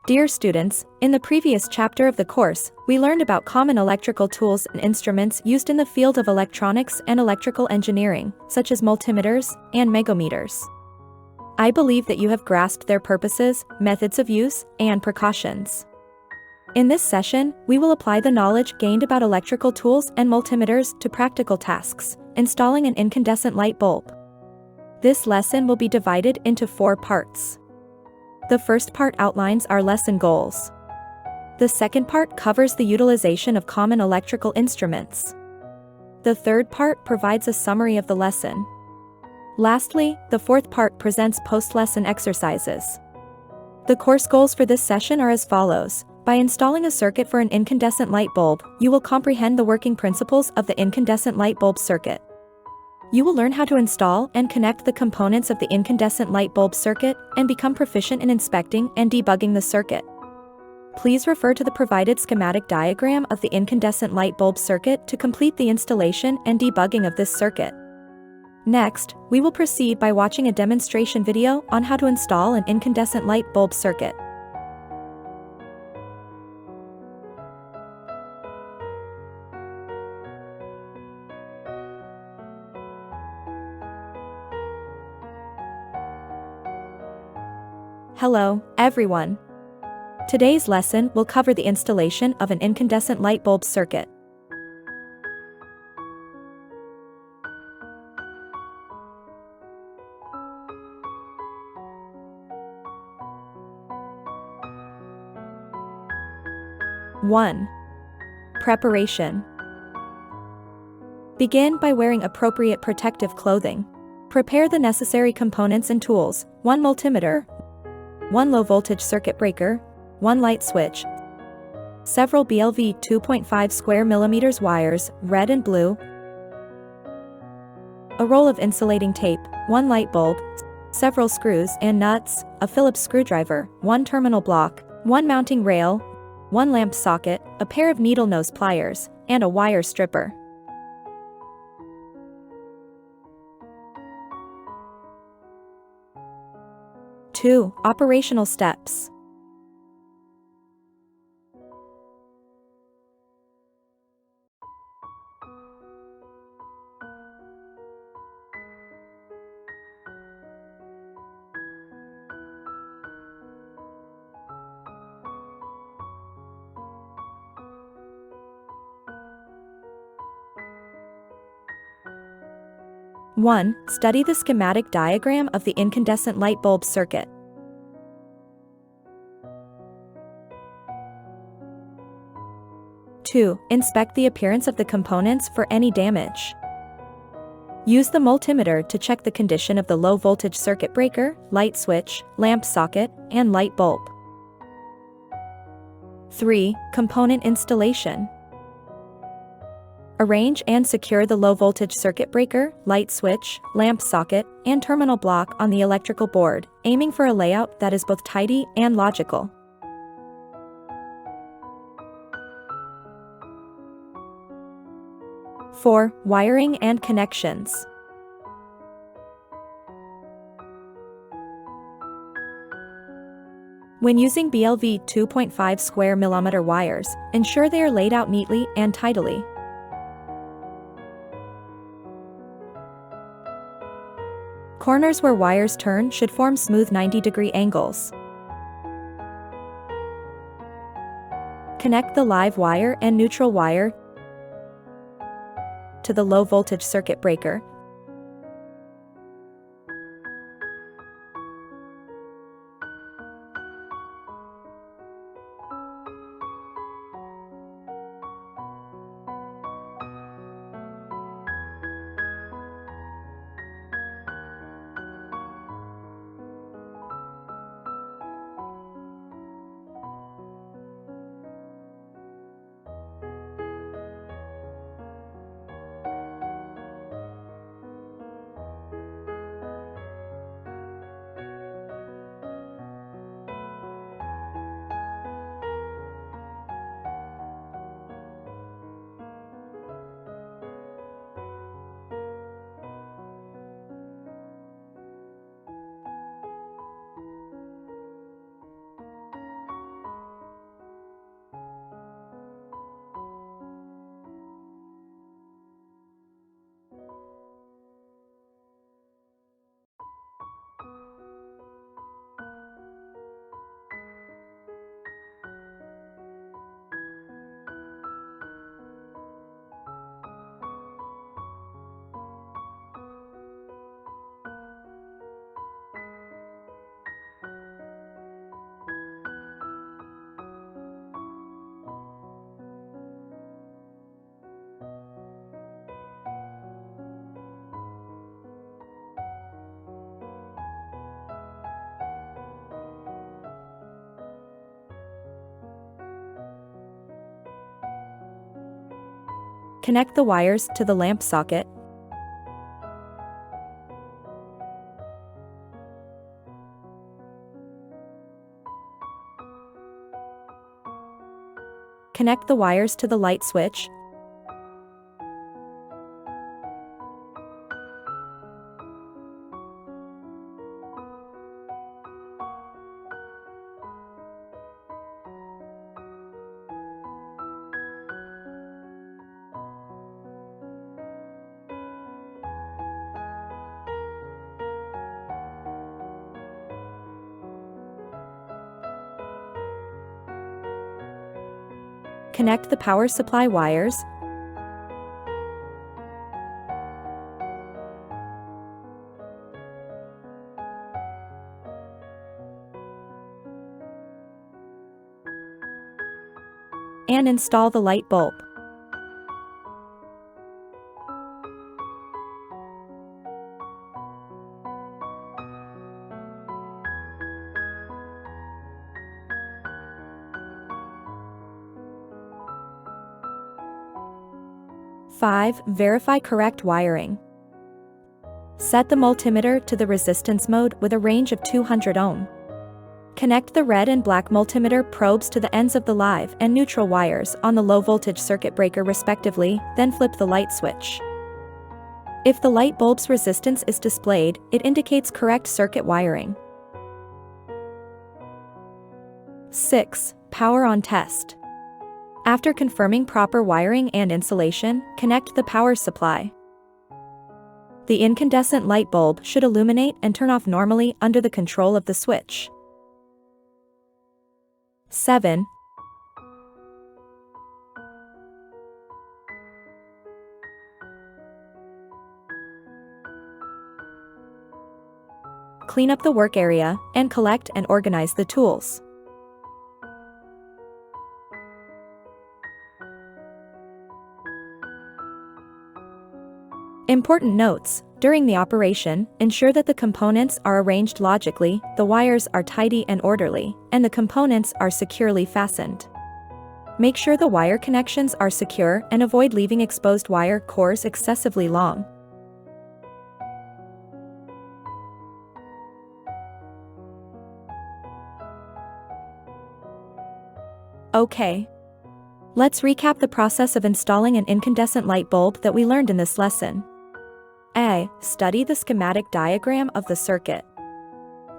Dear students, in the previous chapter of the course, we learned about common electrical tools and instruments used in the field of electronics and electrical engineering, such as multimeters and megometers. I believe that you have grasped their purposes, methods of use, and precautions. In this session, we will apply the knowledge gained about electrical tools and multimeters to practical tasks, installing an incandescent light bulb. This lesson will be divided into 4 parts. The first part outlines our lesson goals. The second part covers the utilization of common electrical instruments. The third part provides a summary of the lesson. Lastly, the fourth part presents post-lesson exercises. The course goals for this session are as follows. By installing a circuit for an incandescent light bulb, you will comprehend the working principles of the incandescent light bulb circuit. You will learn how to install and connect the components of the incandescent light bulb circuit and become proficient in inspecting and debugging the circuit. Please refer to the provided schematic diagram of the incandescent light bulb circuit to complete the installation and debugging of this circuit. Next, we will proceed by watching a demonstration video on how to install an incandescent light bulb circuit. Hello, everyone. Today's lesson will cover the installation of an incandescent light bulb circuit. One. Preparation. Begin by wearing appropriate protective clothing. Prepare the necessary components and tools: 1 multimeter, 1 low-voltage circuit breaker, 1 light switch, several BLV 2.5 square millimeters wires, red and blue, a roll of insulating tape, 1 light bulb, several screws and nuts, a Phillips screwdriver, 1 terminal block, 1 mounting rail, 1 lamp socket, a pair of needle nose pliers, and a wire stripper. Two. Operational steps. One. Study the schematic diagram of the incandescent light bulb circuit. 2. Inspect the appearance of the components for any damage. Use the multimeter to check the condition of the low-voltage circuit breaker, light switch, lamp socket, and light bulb. 3. Component installation. Arrange and secure the low-voltage circuit breaker, light switch, lamp socket, and terminal block on the electrical board, aiming for a layout that is both tidy and logical. 4. Wiring and connections. When using BLV 2.5 square millimeter wires, ensure they are laid out neatly and tidily. Corners where wires turn should form smooth 90-degree angles. Connect the live wire and neutral wire to the low-voltage circuit breaker. Connect the wires to the lamp socket. Connect the wires to the light switch. Connect the power supply wires. And install the light bulb. Verify correct wiring. Set the multimeter to the resistance mode with a range of 200 ohm. Connect the red and black multimeter probes to the ends of the live and neutral wires on the low voltage circuit breaker respectively, then flip the light switch. If the light bulb's resistance is displayed, it indicates correct circuit wiring. 6. Power on test. After confirming proper wiring and insulation, connect the power supply. The incandescent light bulb should illuminate and turn off normally under the control of the switch. 7. Clean up the work area and collect and organize the tools. Important notes: during the operation, ensure that the components are arranged logically, the wires are tidy and orderly, and the components are securely fastened. Make sure the wire connections are secure and avoid leaving exposed wire cores excessively long. Okay. Let's recap the process of installing an incandescent light bulb that we learned in this lesson. A. Study the schematic diagram of the circuit.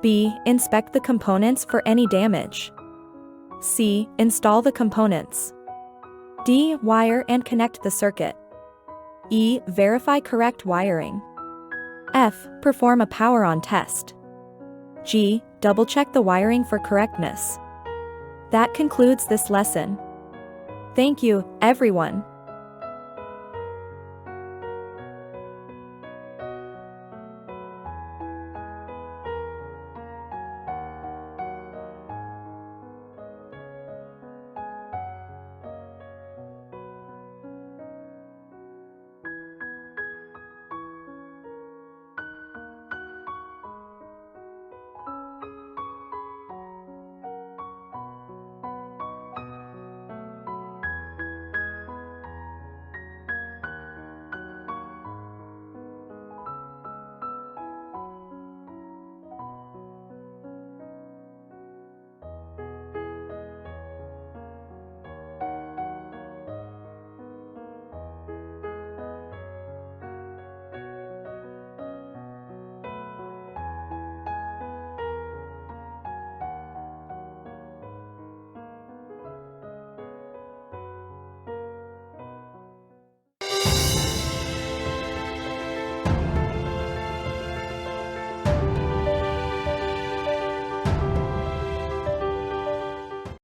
B. Inspect the components for any damage. C. Install the components. D. Wire and connect the circuit. E. Verify correct wiring. F. Perform a power on test. G. Double-check the wiring for correctness. That concludes this lesson. Thank you, everyone.